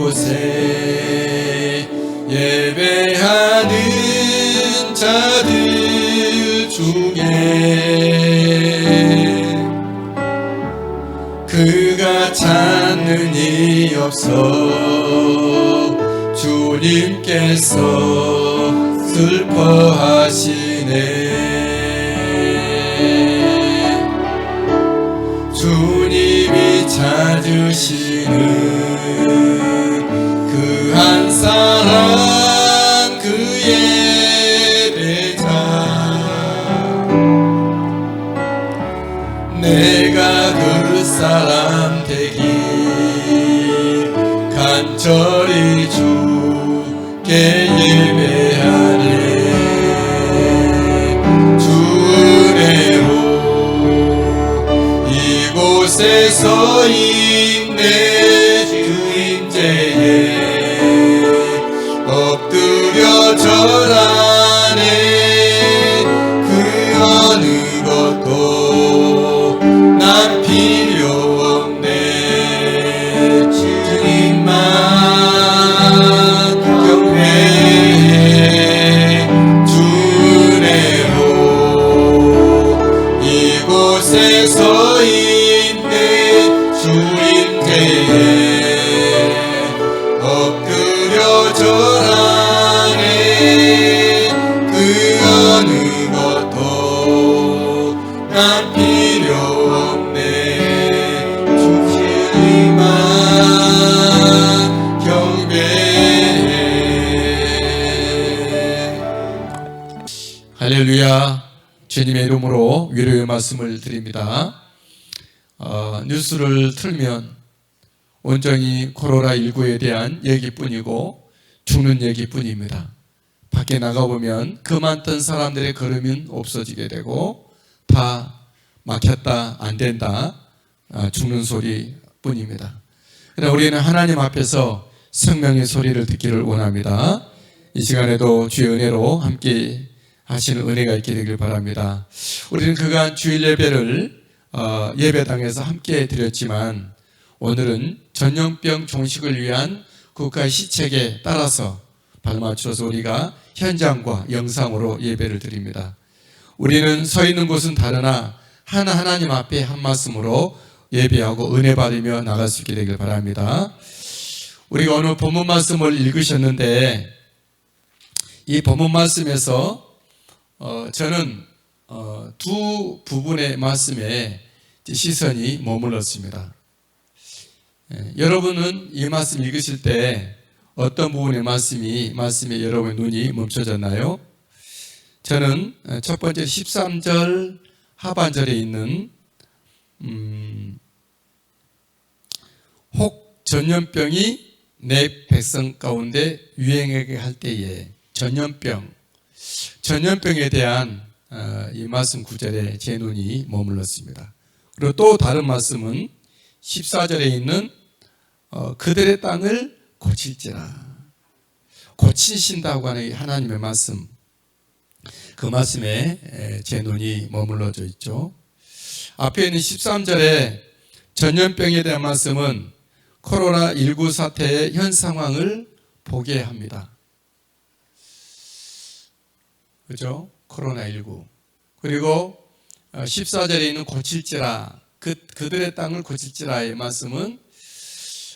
이곳에 예배하는 자들 중에 그가 찾는 이 없어 주님께서 슬퍼하시네. 주님이 찾으시는 그 한 사람 그 예배자 내가 그 사람 되기 간절히 주께 예배하네. 주 은혜로 이곳에서 있네. 주 임재에 엎드려 절하네. 그 어느 것도 난 필요 없네. 주님만 경배해. 주 은혜로 이곳에서 있네. 주 임재에 엎드려 절하네. 그 어느 것도 난 필요 없네. 주님만 경배해. 할렐루야. 주님의 이름으로 위로의 말씀을 드립니다. 뉴스를 틀면 온전히 코로나19에 대한 얘기뿐이고 죽는 얘기뿐입니다. 밖에 나가보면 그 많던 사람들의 걸음은 없어지게 되고 다 막혔다, 안 된다, 죽는 소리뿐입니다. 그러나 우리는 하나님 앞에서 생명의 소리를 듣기를 원합니다. 이 시간에도 주의 은혜로 함께 하시는 은혜가 있게 되길 바랍니다. 우리는 그간 주일 예배를 예배당에서 함께 드렸지만 오늘은 전염병 종식을 위한 국가의 시책에 따라서 발맞춰서 우리가 현장과 영상으로 예배를 드립니다. 우리는 서 있는 곳은 다르나 하나님 앞에 한 말씀으로 예배하고 은혜 받으며 나갈 수 있게 되길 바랍니다. 우리가 오늘 본문 말씀을 읽으셨는데 이 본문 말씀에서 저는 두 부분의 말씀에 시선이 머물렀습니다. 여러분은 이 말씀 읽으실 때 어떤 부분의 말씀에 여러분의 눈이 멈춰졌나요? 저는 첫 번째 13절 하반절에 있는 혹 전염병이 내 백성 가운데 유행하게 할 때에 전염병에 대한 이 말씀 구절에 제 눈이 머물렀습니다. 그리고 또 다른 말씀은 14절에 있는 그들의 땅을 고칠지라. 고치신다고 하는 하나님의 말씀, 그 말씀에 제 눈이 머물러져 있죠. 앞에 있는 13절에 전염병에 대한 말씀은 코로나19 사태의 현 상황을 보게 합니다. 그죠? 코로나19. 그리고 14절에 있는 고칠지라, 그들의 땅을 고칠지라의 말씀은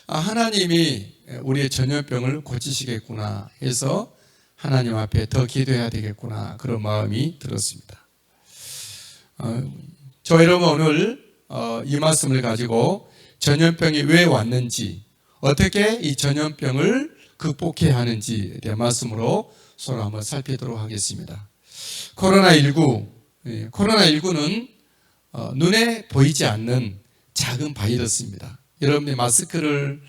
하나님이 우리의 전염병을 고치시겠구나 해서 하나님 앞에 더 기도해야 되겠구나, 그런 마음이 들었습니다. 저 여러분 오늘 이 말씀을 가지고 전염병이 왜 왔는지, 어떻게 이 전염병을 극복해야 하는지에 대한 말씀으로 서로 한번 살피도록 하겠습니다. 코로나19는 눈에 보이지 않는 작은 바이러스입니다. 여러분이 마스크를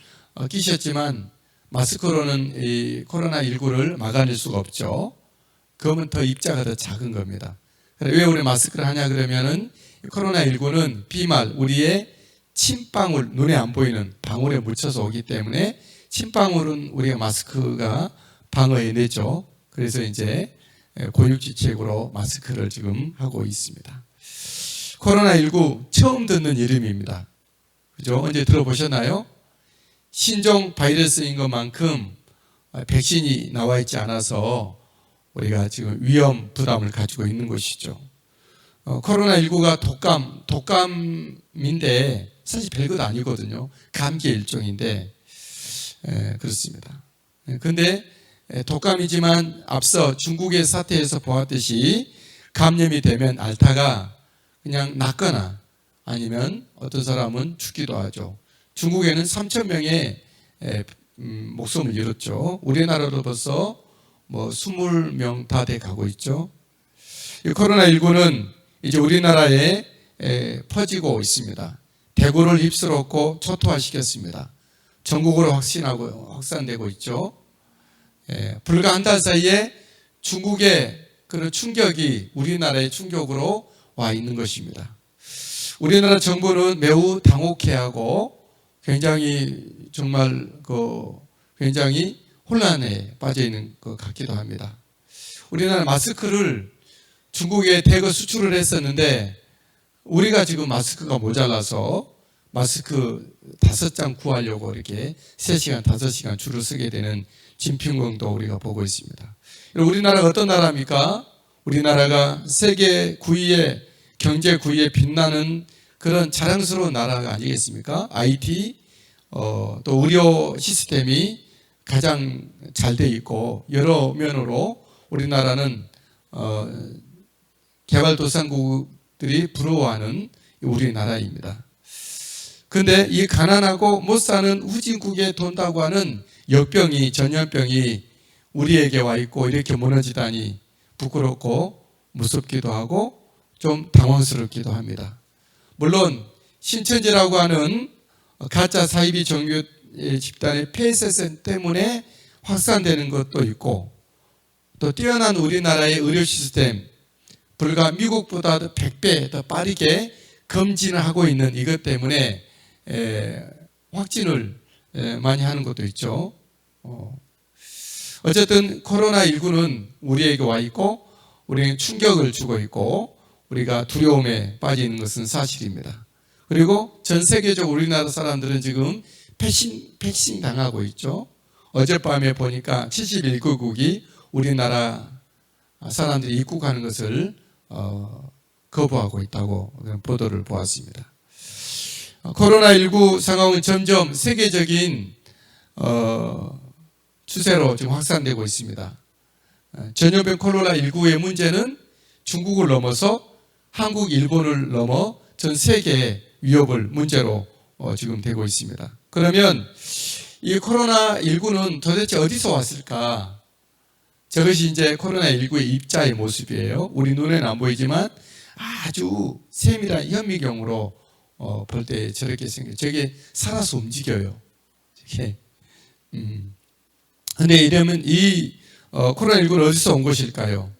끼셨지만 마스크로는 이 코로나19를 막아낼 수가 없죠. 그러면 더 입자가 더 작은 겁니다. 왜 우리 마스크를 하냐 그러면은 코로나19는 비말, 우리의 침방울, 눈에 안 보이는 방울에 묻혀서 오기 때문에 침방울은 우리가 마스크가 방어해내죠. 그래서 이제 고육지책으로 마스크를 지금 하고 있습니다. 코로나19 처음 듣는 이름입니다. 그죠? 언제 들어보셨나요? 신종 바이러스인 것만큼 백신이 나와 있지 않아서 우리가 지금 위험 부담을 가지고 있는 것이죠. 코로나19가 독감인데 사실 별것 아니거든요. 감기 일종인데 그렇습니다. 그런데 독감이지만 앞서 중국의 사태에서 보았듯이 감염이 되면 앓다가 그냥 낫거나 아니면 어떤 사람은 죽기도 하죠. 중국에는 3,000명의 목숨을 잃었죠. 우리나라도 벌써 20명 다 돼 가고 있죠. 이 코로나19는 이제 우리나라에 퍼지고 있습니다. 대구를 휩쓸었고 초토화시켰습니다. 전국으로 확산되고 있죠. 불과 한 달 사이에 중국의 그런 충격이 우리나라의 충격으로 와 있는 것입니다. 우리나라 정부는 매우 당혹해하고 굉장히 정말 굉장히 혼란에 빠져 있는 것 같기도 합니다. 우리나라 마스크를 중국에 대거 수출을 했었는데 우리가 지금 마스크가 모자라서 마스크 5장 구하려고 이렇게 3시간, 5시간 줄을 서게 되는 진평경도 우리가 보고 있습니다. 우리나라가 어떤 나라입니까? 우리나라가 세계 9위의 경제 9위에 빛나는 그런 자랑스러운 나라가 아니겠습니까? IT, 또 의료 시스템이 가장 잘 돼 있고 여러 면으로 우리나라는 개발도상국들이 부러워하는 우리나라입니다. 그런데 이 가난하고 못 사는 후진국에 돈다고 하는 역병이, 전염병이 우리에게 와 있고 이렇게 무너지다니 부끄럽고 무섭기도 하고 좀 당황스럽기도 합니다. 물론 신천지라고 하는 가짜 사이비 종교 집단의 폐쇄성 때문에 확산되는 것도 있고 또 뛰어난 우리나라의 의료 시스템 불과 미국보다 100배 더 빠르게 검진을 하고 있는 이것 때문에 확진을 많이 하는 것도 있죠. 어쨌든 코로나19는 우리에게 와 있고 우리는 충격을 주고 있고 우리가 두려움에 빠져 있는 것은 사실입니다. 그리고 전 세계적 우리나라 사람들은 지금 패싱 당하고 있죠. 어젯밤에 보니까 71개국이 우리나라 사람들이 입국하는 것을 거부하고 있다고 보도를 보았습니다. 코로나19 상황은 점점 세계적인 추세로 지금 확산되고 있습니다. 전염병 코로나19의 문제는 중국을 넘어서 한국, 일본을 넘어 전 세계의 위협을 문제로 지금 되고 있습니다. 그러면 이 코로나19는 도대체 어디서 왔을까? 저것이 이제 코로나19의 입자의 모습이에요. 우리 눈에는 안 보이지만 아주 세밀한 현미경으로 볼 때 저렇게 생겨요. 저게 살아서 움직여요. 저게. 근데 이러면 이 코로나19는 어디서 온 것일까요?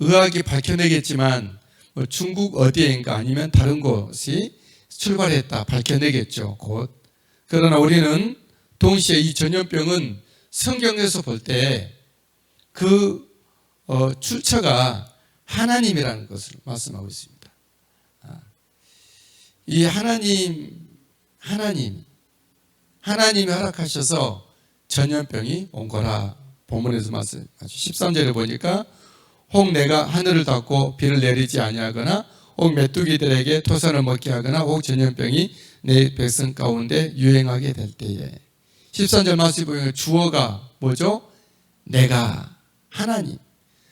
의학이 밝혀내겠지만 중국 어디인가 아니면 다른 곳이 출발했다 밝혀내겠죠. 곧. 그러나 우리는 동시에 이 전염병은 성경에서 볼 때 그 출처가 하나님이라는 것을 말씀하고 있습니다. 이 하나님이 허락하셔서 전염병이 온 거라 본문에서 말씀하죠. 13절에 보니까 혹 내가 하늘을 닫고 비를 내리지 아니하거나 혹 메뚜기들에게 토산을 먹게 하거나 혹 전염병이 내 백성 가운데 유행하게 될 때에 13절 말씀에 보면 주어가 뭐죠? 내가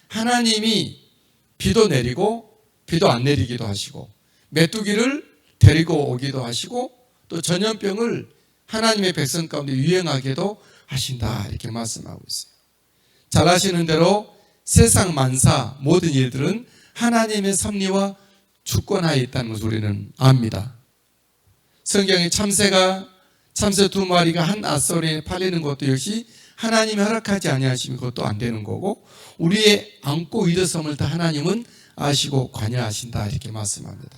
하나님이 비도 내리고 비도 안 내리기도 하시고 메뚜기를 데리고 오기도 하시고 또 전염병을 하나님의 백성 가운데 유행하게도 하신다 이렇게 말씀하고 있어요. 잘 아시는 대로 세상 만사 모든 일들은 하나님의 섭리와 주권하에 있다는 것을 우리는 압니다. 성경에 참새 2마리가 한 앗소리에 팔리는 것도 역시 하나님이 허락하지 아니하시면 그것도 안 되는 거고 우리의 안고 일어섬을 다 하나님은 아시고 관여하신다 이렇게 말씀합니다.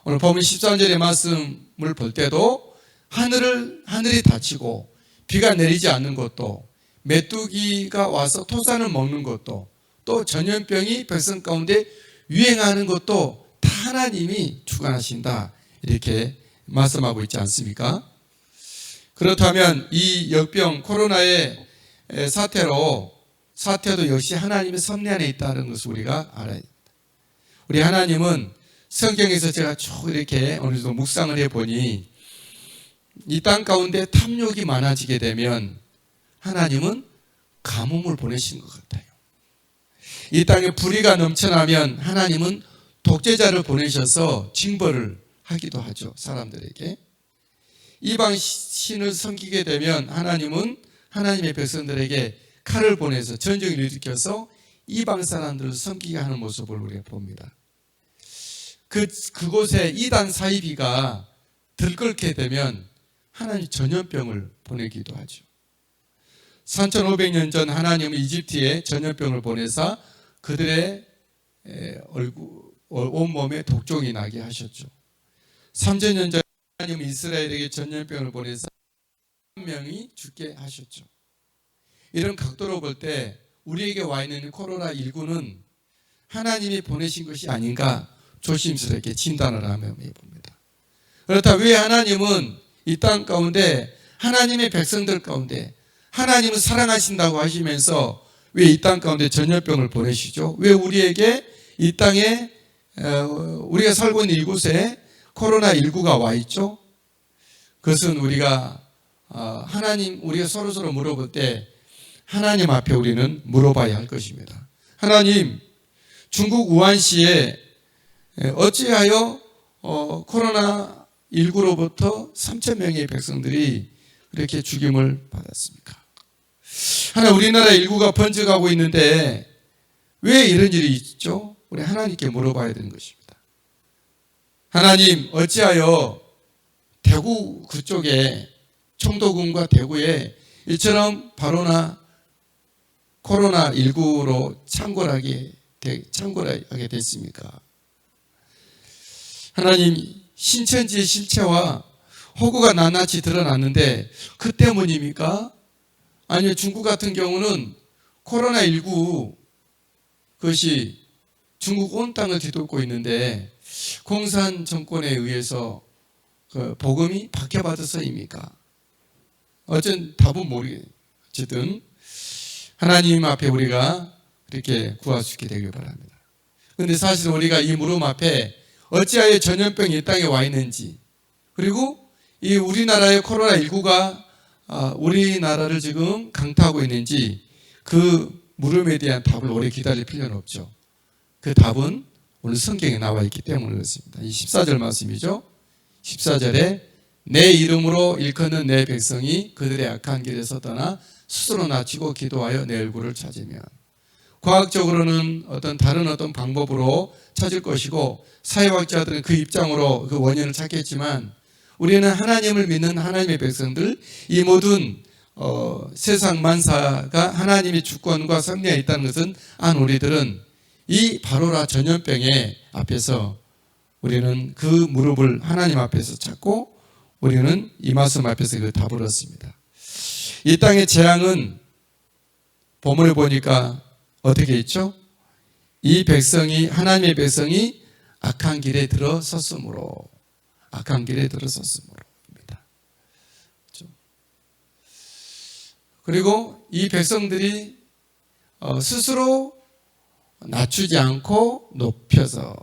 오늘 본문 13절의 말씀을 볼 때도 하늘이 닫히고 비가 내리지 않는 것도 메뚜기가 와서 토산을 먹는 것도 또 전염병이 백성 가운데 유행하는 것도 다 하나님이 주관하신다 이렇게 말씀하고 있지 않습니까? 그렇다면 이 역병 코로나의 사태도 역시 하나님의 섭리 안에 있다는 것을 우리가 알아야 됩니다. 우리 하나님은 성경에서 제가 쭉 이렇게 어느 정도 묵상을 해보니 이 땅 가운데 탐욕이 많아지게 되면 하나님은 가뭄을 보내신 것 같아요. 이 땅에 불의가 넘쳐나면 하나님은 독재자를 보내셔서 징벌을 하기도 하죠. 사람들에게. 이방 신을 섬기게 되면 하나님은 하나님의 백성들에게 칼을 보내서 전쟁을 일으켜서 이방 사람들을 섬기게 하는 모습을 우리가 봅니다. 그곳에 이단 사이비가 들끓게 되면 하나님 전염병을 보내기도 하죠. 3500년 전 하나님은 이집트에 전염병을 보내사 그들의 온몸에 독종이 나게 하셨죠. 3000년 전 하나님은 이스라엘에게 전염병을 보내사 1,000명이 죽게 하셨죠. 이런 각도로 볼 때 우리에게 와 있는 코로나19는 하나님이 보내신 것이 아닌가 조심스럽게 진단을 하며 봅니다. 그렇다면 왜 하나님은 이 땅 가운데 하나님의 백성들 가운데 하나님은 사랑하신다고 하시면서 왜 이 땅 가운데 전염병을 보내시죠? 왜 우리에게 이 땅에 우리가 살고 있는 이곳에 코로나19가 와 있죠? 그것은 우리가 우리가 서로 물어볼 때 하나님 앞에 우리는 물어봐야 할 것입니다. 하나님, 중국 우한시에 어찌하여 코로나19로부터 3,000명의 백성들이 그렇게 죽임을 받았습니까? 하나 우리나라 인구가 번져가고 있는데 왜 이런 일이 있죠? 우리 하나님께 물어봐야 되는 것입니다. 하나님, 어찌하여 대구 그쪽에 청도군과 대구에 이처럼 바로나 코로나19로 창궐하게 됐습니까? 하나님, 신천지의 실체와 호구가 낱낱이 드러났는데 그 때문입니까? 아니요, 중국 같은 경우는 코로나19 그것이 중국 온 땅을 뒤덮고 있는데 공산 정권에 의해서 그 복음이 박해받아서입니까? 어쨌든 답은 모르겠어요. 어쨌든 하나님 앞에 우리가 이렇게 구할 수 있게 되길 바랍니다. 그런데 사실 우리가 이 물음 앞에 어찌하여 전염병이 이 땅에 와 있는지, 그리고 이 우리나라의 코로나19가 우리나라를 지금 강타하고 있는지 그 물음에 대한 답을 오래 기다릴 필요는 없죠. 그 답은 오늘 성경에 나와 있기 때문에 그렇습니다. 이 14절 말씀이죠. 14절에 내 이름으로 일컫는 내 백성이 그들의 악한 길에서 떠나 스스로 낮추고 기도하여 내 얼굴을 찾으면, 과학적으로는 다른 어떤 방법으로 찾을 것이고 사회학자들은 그 입장으로 그 원인을 찾겠지만 우리는 하나님을 믿는 하나님의 백성들, 이 모든 세상 만사가 하나님의 주권과 섭리에 있다는 것은 우리들은 이 바로라 전염병의 앞에서 우리는 그 무릎을 하나님 앞에서 찾고 우리는 이 말씀 앞에서 그 답을 얻습니다. 이 땅의 재앙은 본문을 보니까 어떻게 있죠? 이 백성이, 하나님의 백성이 악한 길에 들어섰으므로입니다. 그리고 이 백성들이 스스로 낮추지 않고 높여서,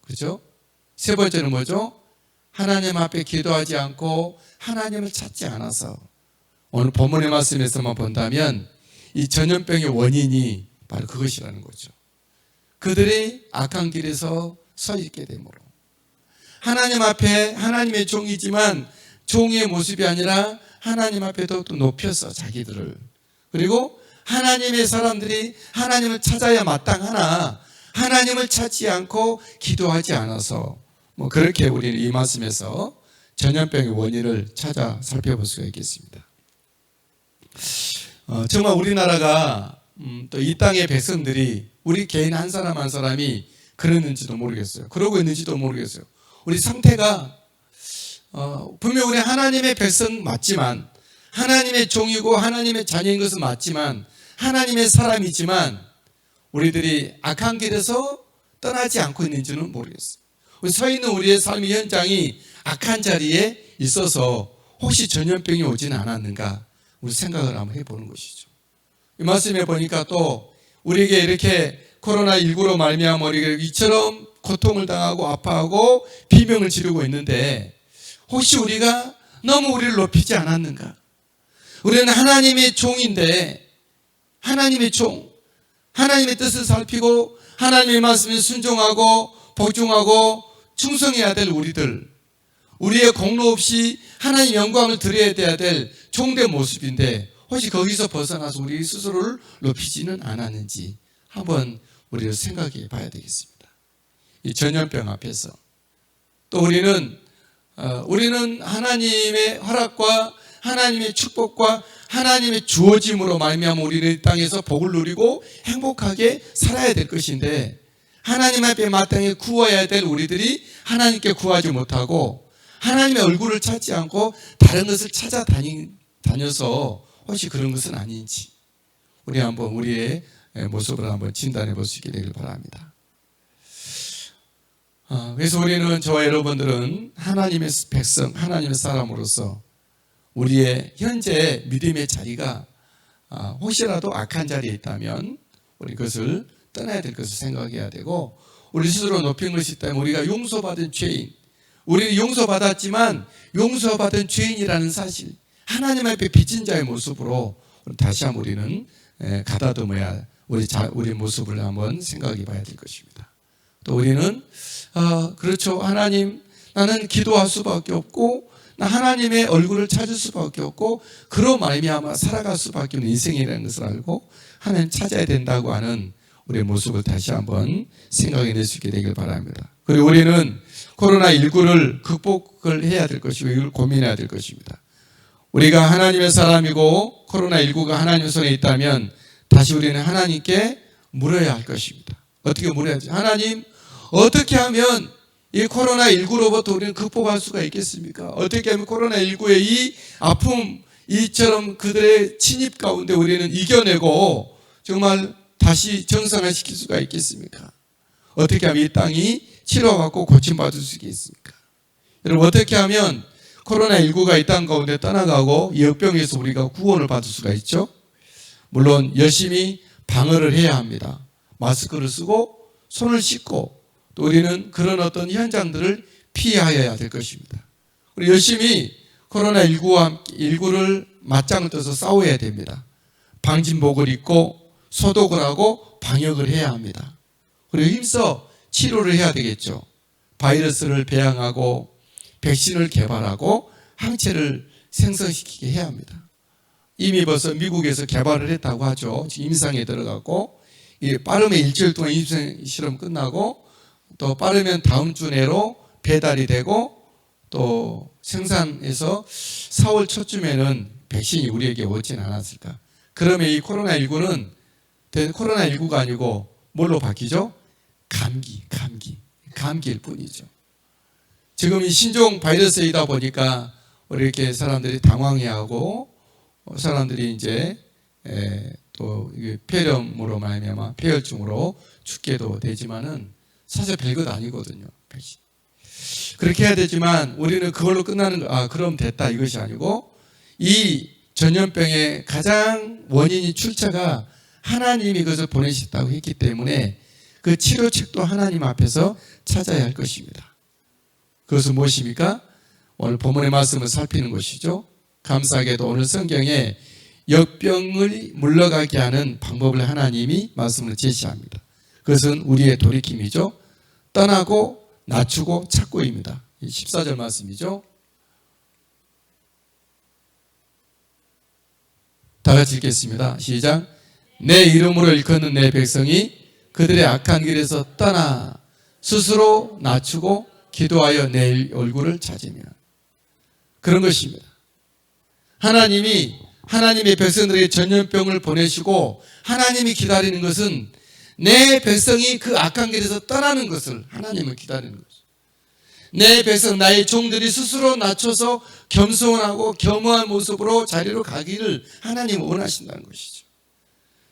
그죠? 세 번째는 뭐죠? 하나님 앞에 기도하지 않고 하나님을 찾지 않아서. 오늘 본문의 말씀에서만 본다면 이 전염병의 원인이 바로 그것이라는 거죠. 그들이 악한 길에서 서 있게 되므로 하나님 앞에 하나님의 종이지만 종의 모습이 아니라 하나님 앞에도 또 높여서 자기들을, 그리고 하나님의 사람들이 하나님을 찾아야 마땅하나 하나님을 찾지 않고 기도하지 않아서 그렇게 우리는 이 말씀에서 전염병의 원인을 찾아 살펴볼 수가 있겠습니다. 정말 우리나라가 또 이 땅의 백성들이 우리 개인 한 사람 한 사람이 그랬는지도 모르겠어요. 그러고 있는지도 모르겠어요. 우리 상태가 분명 우리 하나님의 백성 맞지만, 하나님의 종이고 하나님의 자녀인 것은 맞지만, 하나님의 사람이지만 우리들이 악한 길에서 떠나지 않고 있는지는 모르겠어요. 서 있는 우리의 삶의 현장이 악한 자리에 있어서 혹시 전염병이 오지는 않았는가 우리 생각을 한번 해보는 것이죠. 이 말씀에 보니까 또 우리에게 이렇게 코로나19로 말미암아 우리가 이처럼 고통을 당하고 아파하고 비명을 지르고 있는데 혹시 우리가 너무 우리를 높이지 않았는가? 우리는 하나님의 종인데 하나님의 종, 하나님의 뜻을 살피고 하나님의 말씀에 순종하고 복종하고 충성해야 될 우리들, 우리의 공로 없이 하나님 영광을 드려야 될 종된 모습인데 혹시 거기서 벗어나서 우리 스스로를 높이지는 않았는지 한번 우리를 생각해 봐야 되겠습니다. 이 전염병 앞에서 또 우리는 하나님의 허락과 하나님의 축복과 하나님의 주어짐으로 말미암아 우리는 이 땅에서 복을 누리고 행복하게 살아야 될 것인데 하나님 앞에 마땅히 구해야 될 우리들이 하나님께 구하지 못하고 하나님의 얼굴을 찾지 않고 다른 것을 찾아다녀서 혹시 그런 것은 아닌지 우리 한번 우리의 모습을 한번 진단해 볼 수 있게 되길 바랍니다. 그래서 우리는 저와 여러분들은 하나님의 백성, 하나님의 사람으로서 우리의 현재 믿음의 자리가 혹시라도 악한 자리에 있다면 우리 그것을 떠나야 될 것을 생각해야 되고 우리 스스로 높인 것이 있다면 우리가 용서받은 죄인, 우리는 용서받았지만 용서받은 죄인이라는 사실, 하나님 앞에 빚진 자의 모습으로 다시 한번 우리는 가다듬어야 우리 모습을 한번 생각해 봐야 될 것입니다. 또 우리는 그렇죠. 하나님, 나는 기도할 수밖에 없고 나 하나님의 얼굴을 찾을 수밖에 없고 그로 말미암아 살아갈 수밖에 없는 인생이라는 것을 알고 하나님 찾아야 된다고 하는 우리의 모습을 다시 한번 생각해낼 수 있게 되길 바랍니다. 그리고 우리는 코로나19를 극복을 해야 될 것이고 이걸 고민해야 될 것입니다. 우리가 하나님의 사람이고 코로나19가 하나님의 손에 있다면 다시 우리는 하나님께 물어야 할 것입니다. 어떻게 물어야지? 하나님, 어떻게 하면 이 코로나19로부터 우리는 극복할 수가 있겠습니까? 어떻게 하면 코로나19의 이 아픔, 이처럼 그들의 침입 가운데 우리는 이겨내고 정말 다시 정상화시킬 수가 있겠습니까? 어떻게 하면 이 땅이 치료받고 고침받을 수 있겠습니까? 여러분, 어떻게 하면 코로나19가 이 땅 가운데 떠나가고 이 역병에서 우리가 구원을 받을 수가 있죠? 물론 열심히 방어를 해야 합니다. 마스크를 쓰고 손을 씻고 또 우리는 그런 어떤 현장들을 피하여야 될 것입니다. 우리 열심히 코로나19를 맞짱을 떠서 싸워야 됩니다. 방진복을 입고 소독을 하고 방역을 해야 합니다. 그리고 힘써 치료를 해야 되겠죠. 바이러스를 배양하고 백신을 개발하고 항체를 생성시키게 해야 합니다. 이미 벌써 미국에서 개발을 했다고 하죠. 지금 임상에 들어갔고 빠르면 일주일 동안 임상 실험 끝나고 또 빠르면 다음 주 내로 배달이 되고 또 생산해서 4월 초쯤에는 백신이 우리에게 오진 않았을까. 그러면 이 코로나19가 아니고 뭘로 바뀌죠? 감기일 뿐이죠. 지금 이 신종 바이러스이다 보니까 우리 이렇게 사람들이 당황해하고 사람들이 이제 또 폐렴으로 말미암아 폐혈증으로 죽게도 되지만은 사실 별것 아니거든요. 백신. 그렇게 해야 되지만 우리는 그걸로 끝나는 그럼 됐다 이것이 아니고 이 전염병의 가장 원인이 출처가 하나님이 그것을 보내셨다고 했기 때문에 그 치료책도 하나님 앞에서 찾아야 할 것입니다. 그것은 무엇입니까? 오늘 본문의 말씀을 살피는 것이죠. 감사하게도 오늘 성경에 역병을 물러가게 하는 방법을 하나님이 말씀을 제시합니다. 그것은 우리의 돌이킴이죠. 떠나고 낮추고 찾고입니다. 14절 말씀이죠. 다 같이 읽겠습니다. 시작. 내 이름으로 일컫는 내 백성이 그들의 악한 길에서 떠나 스스로 낮추고 기도하여 내 얼굴을 찾으면 그런 것입니다. 하나님이 하나님의 백성들에게 전염병을 보내시고 하나님이 기다리는 것은 내 백성이 그 악한 길에서 떠나는 것을 하나님은 기다리는 것이죠. 내 백성 나의 종들이 스스로 낮춰서 겸손하고 겸허한 모습으로 자리로 가기를 하나님은 원하신다는 것이죠.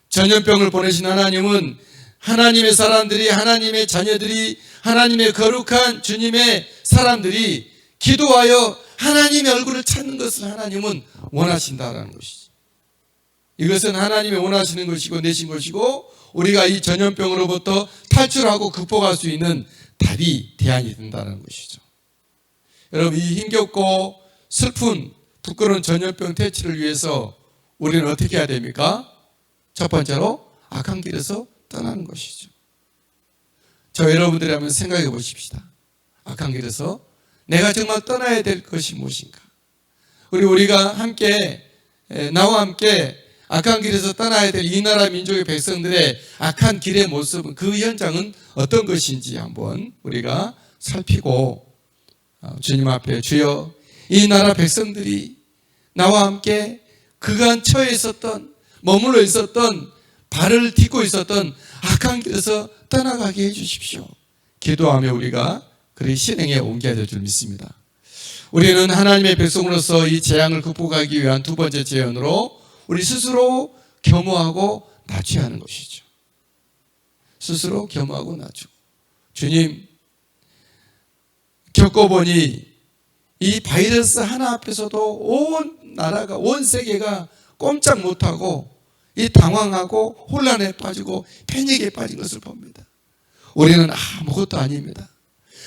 전염병을 보내신 하나님은 하나님의 사람들이 하나님의 자녀들이 하나님의 거룩한 주님의 사람들이 기도하여 하나님의 얼굴을 찾는 것을 하나님은 원하신다라는 것이죠. 이것은 하나님이 원하시는 것이고 내신 것이고 우리가 이 전염병으로부터 탈출하고 극복할 수 있는 답이 대안이 된다는 것이죠. 여러분, 이 힘겹고 슬픈 부끄러운 전염병 퇴치를 위해서 우리는 어떻게 해야 됩니까? 첫 번째로 악한 길에서 떠나는 것이죠. 저 여러분들이 한번 생각해 보십시다. 악한 길에서 내가 정말 떠나야 될 것이 무엇인가? 우리가 함께 나와 함께 악한 길에서 떠나야 될 이 나라 민족의 백성들의 악한 길의 모습은 그 현장은 어떤 것인지 한번 우리가 살피고 주님 앞에 주여 이 나라 백성들이 나와 함께 그간 처해 있었던 머물러 있었던 발을 딛고 있었던 악한 길에서 떠나가게 해주십시오. 기도하며 우리가 그를 실행에 옮겨야 될 줄 믿습니다. 우리는 하나님의 백성으로서 이 재앙을 극복하기 위한 두 번째 제언으로 우리 스스로 겸허하고 낮춰야 하는 것이죠. 스스로 겸허하고 낮추고 주님 겪어보니 이 바이러스 하나 앞에서도 온 나라가 온 세계가 꼼짝 못하고 이 당황하고 혼란에 빠지고 패닉에 빠진 것을 봅니다. 우리는 아무것도 아닙니다.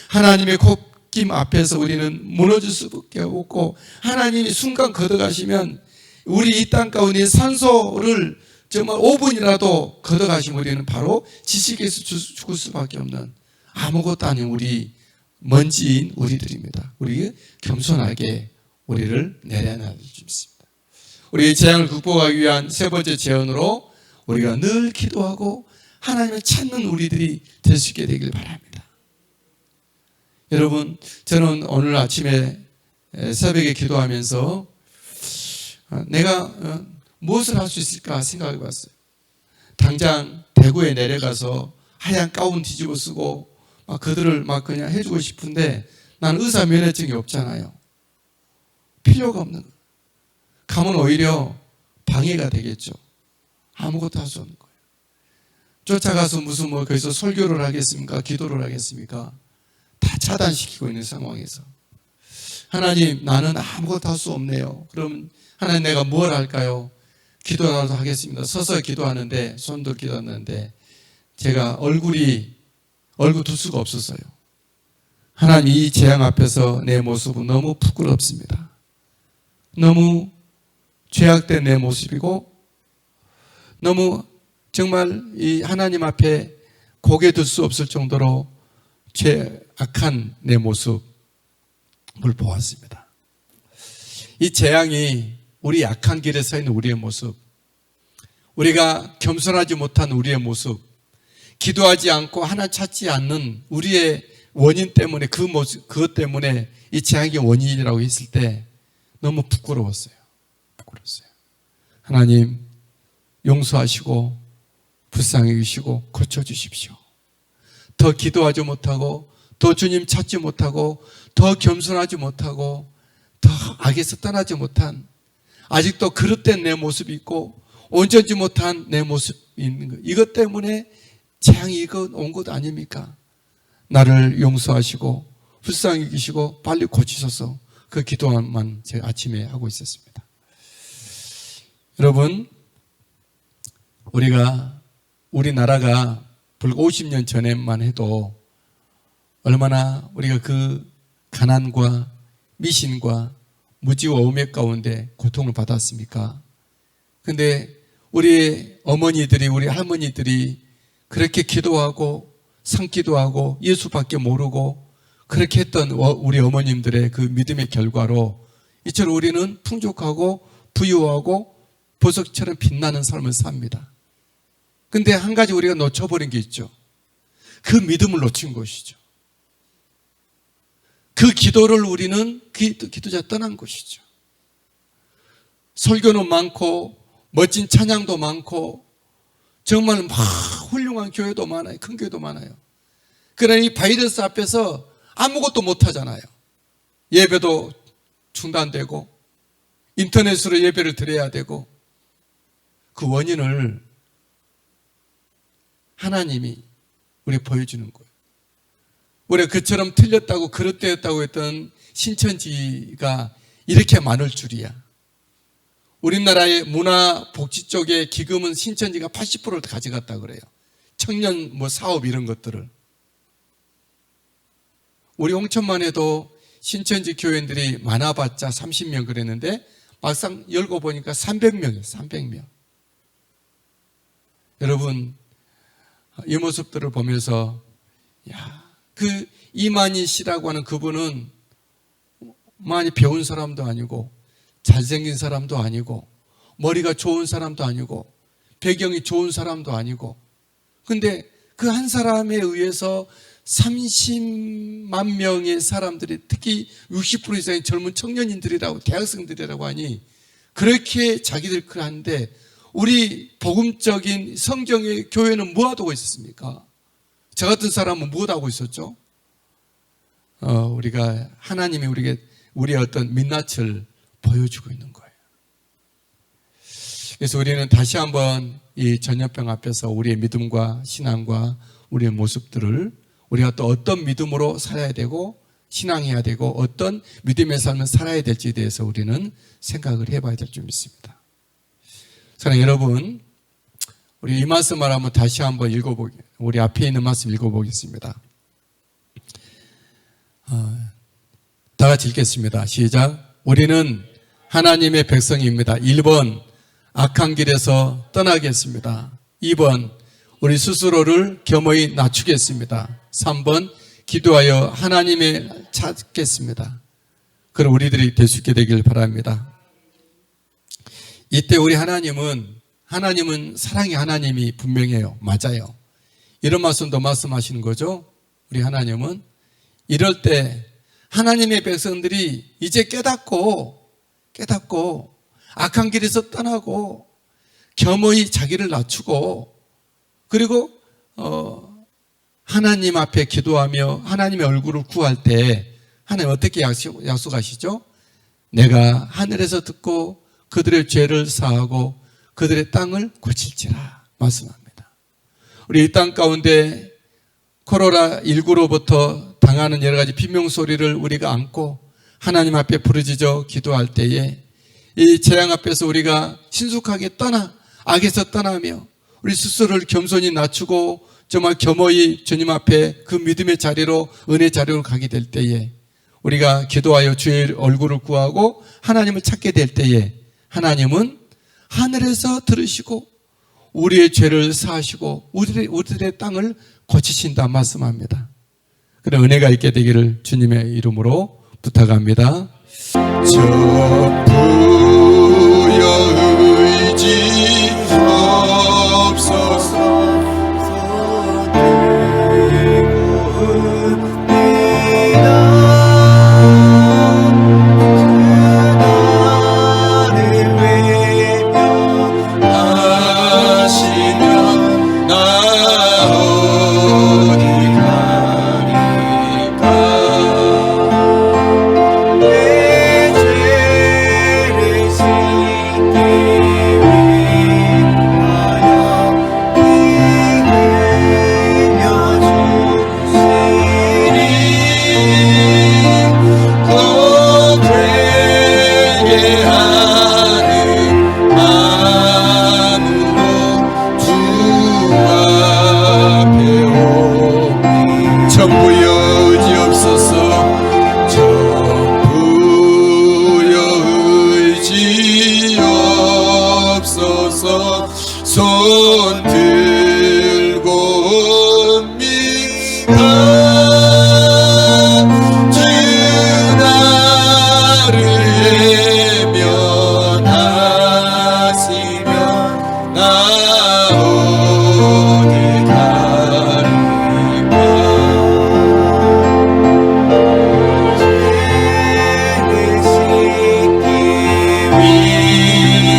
하나님의 콧김 앞에서 우리는 무너질 수밖에 없고 하나님이 순간 걷어가시면 우리 이 땅 가운데 산소를 정말 5분이라도 걷어가시면 우리는 바로 지식에서 죽을 수밖에 없는 아무것도 아닌 우리 먼지인 우리들입니다. 우리 겸손하게 우리를 내려놔야 줄 믿습니다. 우리 재앙을 극복하기 위한 세 번째 제언으로 우리가 늘 기도하고 하나님을 찾는 우리들이 될 수 있게 되길 바랍니다. 여러분, 저는 오늘 아침에 새벽에 기도하면서 내가 무엇을 할 수 있을까 생각해 봤어요. 당장 대구에 내려가서 하얀 가운 뒤집어 쓰고 그들을 그냥 해주고 싶은데 나는 의사 면허증이 없잖아요. 필요가 없는 거예요. 가면 오히려 방해가 되겠죠. 아무것도 할 수 없는 거예요. 쫓아가서 무슨 거기서 설교를 하겠습니까? 기도를 하겠습니까? 다 차단시키고 있는 상황에서 하나님 나는 아무것도 할 수 없네요. 그럼 하나님 내가 뭘 할까요? 기도라도 하겠습니다. 서서 기도하는데 손들 기도하는데 제가 얼굴 둘 수가 없었어요. 하나님 이 재앙 앞에서 내 모습은 너무 부끄럽습니다. 너무 죄악된 내 모습이고 너무 정말 이 하나님 앞에 고개 들 수 없을 정도로 악한 내 모습을 보았습니다. 이 재앙이 우리 악한 길에 서 있는 우리의 모습, 우리가 겸손하지 못한 우리의 모습, 기도하지 않고 하나 찾지 않는 우리의 원인 때문에 그 모습, 그것 때문에 이 재앙의 원인이라고 했을 때 너무 부끄러웠어요. 하나님 용서하시고 불쌍히 여기시고 고쳐주십시오. 더 기도하지 못하고 더 주님 찾지 못하고 더 겸손하지 못하고 더 악에서 떠나지 못한 아직도 그릇된 내 모습이 있고 온전지 못한 내 모습이 있는 것, 이것 때문에 재앙이 이거 온 것 아닙니까? 나를 용서하시고 불쌍히 여기시고 빨리 고치소서. 그 기도만 제가 아침에 하고 있었습니다. 여러분, 우리나라가 불과 50년 전에만 해도 얼마나 우리가 그 가난과 미신과 무지와 음액 가운데 고통을 받았습니까? 근데 우리 어머니들이, 우리 할머니들이 그렇게 기도하고 상기도하고 예수밖에 모르고 그렇게 했던 우리 어머님들의 그 믿음의 결과로 이처럼 우리는 풍족하고 부유하고 보석처럼 빛나는 삶을 삽니다. 근데 한 가지 우리가 놓쳐버린 게 있죠. 그 믿음을 놓친 것이죠. 그 기도를 우리는 기도자 떠난 것이죠. 설교는 많고 멋진 찬양도 많고 정말 막 훌륭한 교회도 많아요. 큰 교회도 많아요. 그러나 이 바이러스 앞에서 아무것도 못하잖아요. 예배도 중단되고 인터넷으로 예배를 드려야 되고 그 원인을 하나님이 우리 보여주는 거예요. 우리가 그처럼 틀렸다고 그릇되었다고 했던 신천지가 이렇게 많을 줄이야. 우리나라의 문화 복지 쪽에 기금은 신천지가 80%를 가져갔다 그래요. 청년 사업 이런 것들을. 우리 홍천만 해도 신천지 교인들이 많아봤자 30명 그랬는데 막상 열고 보니까 300명이에요. 300명. 여러분, 이 모습들을 보면서 그 이만희 씨라고 하는 그분은 많이 배운 사람도 아니고 잘생긴 사람도 아니고 머리가 좋은 사람도 아니고 배경이 좋은 사람도 아니고, 근데 그 한 사람에 의해서 30만 명의 사람들이, 특히 60% 이상의 젊은 청년인들이라고, 대학생들이라고 하니 그렇게 자기들 하는데, 우리 복음적인 성경의 교회는 뭐 하고 있었습니까? 저 같은 사람은 뭐 하고 있었죠? 우리가 하나님이 우리의 어떤 민낯을 보여주고 있는 거예요. 그래서 우리는 다시 한번 이 전염병 앞에서 우리의 믿음과 신앙과 우리의 모습들을, 우리가 또 어떤 믿음으로 살아야 되고 신앙해야 되고 어떤 믿음의 삶을 살아야 될지에 대해서 우리는 생각을 해봐야 될 줄 믿습니다. 사랑하는 여러분, 우리 이 말씀을 한번 다시 한번 우리 앞에 있는 말씀 읽어보겠습니다. 다 같이 읽겠습니다. 시작. 우리는 하나님의 백성입니다. 1번, 악한 길에서 떠나겠습니다. 2번, 우리 스스로를 겸허히 낮추겠습니다. 3번, 기도하여 하나님을 찾겠습니다. 그럼 우리들이 될 수 있게 되길 바랍니다. 이때 우리 하나님은 사랑의 하나님이 분명해요. 맞아요. 이런 말씀도 말씀하시는 거죠. 우리 하나님은 이럴 때 하나님의 백성들이 이제 깨닫고 악한 길에서 떠나고 겸허히 자기를 낮추고, 그리고 하나님 앞에 기도하며 하나님의 얼굴을 구할 때 하나님 어떻게 약속하시죠? 내가 하늘에서 듣고 그들의 죄를 사하고 그들의 땅을 고칠지라 말씀합니다. 우리 이 땅 가운데 코로나19로부터 당하는 여러 가지 비명소리를 우리가 안고 하나님 앞에 부르짖어 기도할 때에 이 재앙 앞에서 우리가 신속하게 악에서 떠나며 우리 스스로를 겸손히 낮추고 정말 겸허히 주님 앞에 그 믿음의 자리로, 은혜 자리로 가게 될 때에, 우리가 기도하여 주의 얼굴을 구하고 하나님을 찾게 될 때에 하나님은 하늘에서 들으시고 우리의 죄를 사하시고 우리들의 땅을 고치신다 말씀합니다. 그런 은혜가 있게 되기를 주님의 이름으로 부탁합니다. 전부여 의지 없어서 손 들고 옵니다. 주 나를 예면하시면 나 어디 가리까. 죄를 씻기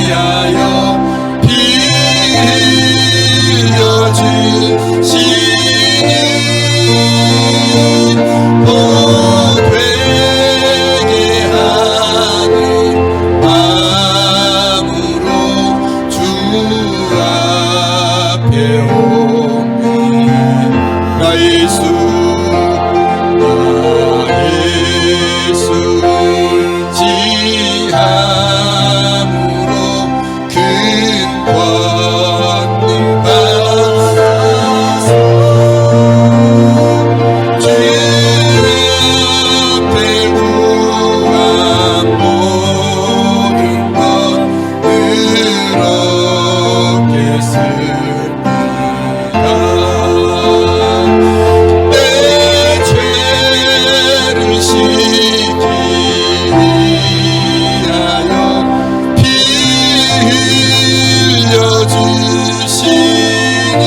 위하여 예수 예수 의지함으로 큰 권능 받아서 주 앞에 구한 모든 것 그렇겠습니다. 내 죄를 씻기 위하여 피 흘려주시니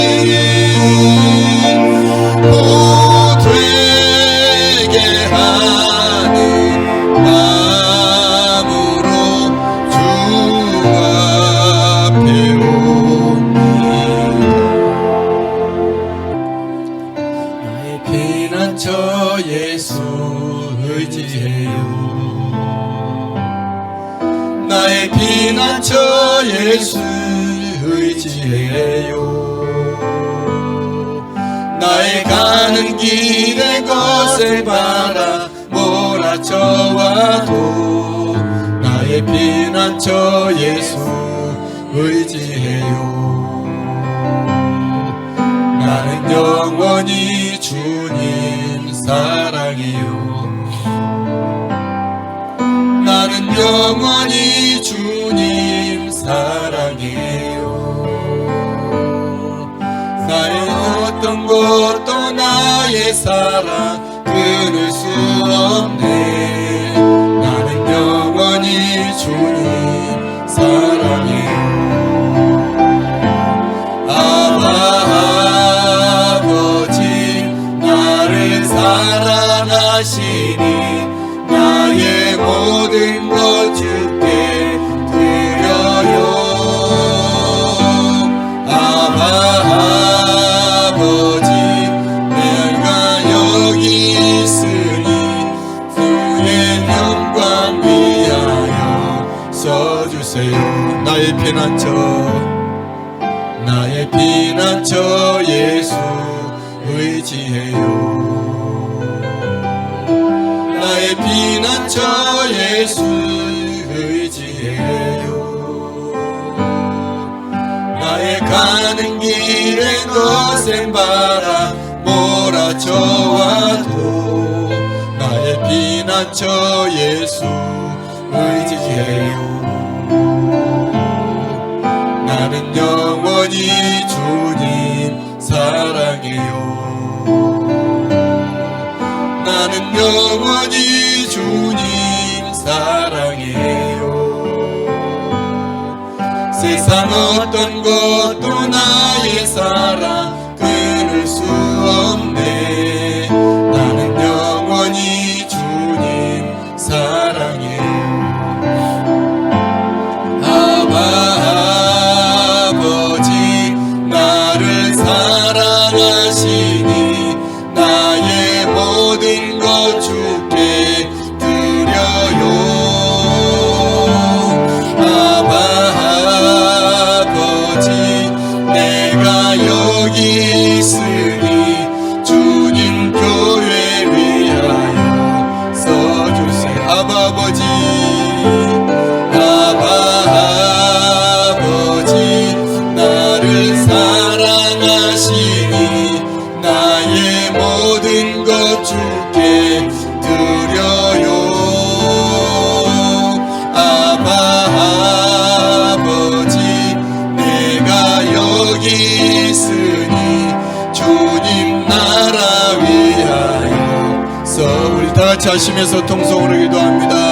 보되게 하는 마음으로 주 앞에 옵니다. 나의 피난처 예수 의지해요. 나의 피난처 예수 의지해요. 나의 가는 길에 거센 바람 몰아쳐와도 나의 피난처 예수 의지해요. 나는 영원히 주님 사랑해요. 나는 영원히 주님 사랑해요. 나의 어떤 것도 나의 사랑 끊을 수 없네. 나는 영원히 주님 사랑해요. 아버지 나를 사랑하시니 나의 모든 것 주께 드려요. 아버지 내가 여기 있으니 주의 영광 위하여 써주세요. 나의 피난처 나의 피난처 예수 의지해요. 나의 피난처 예수 의지해요. 나의 가는 길에 거센 바람 몰아쳐와도 나의 피난처 예수 의지해요. 나는 영원히 주님 사랑해요. 나는 영원히 주님 사랑해요. 세상 어떤 것도 나의 사랑 끊을 수 없네. 나는 영원히 주님 사랑해요. 아버지 나를 사랑하시니 나의 모든 것 주께 드려요. 아버지 내가 여기 있으니 주님 교회 위하여 써주세요. 아버지 나를 사랑하시니 나의 모든 것 주께 드려요. 아버지 내가 여기 있으니 주님 나라 위하여 우리 다같이 하시면서 통성으로 기도합니다.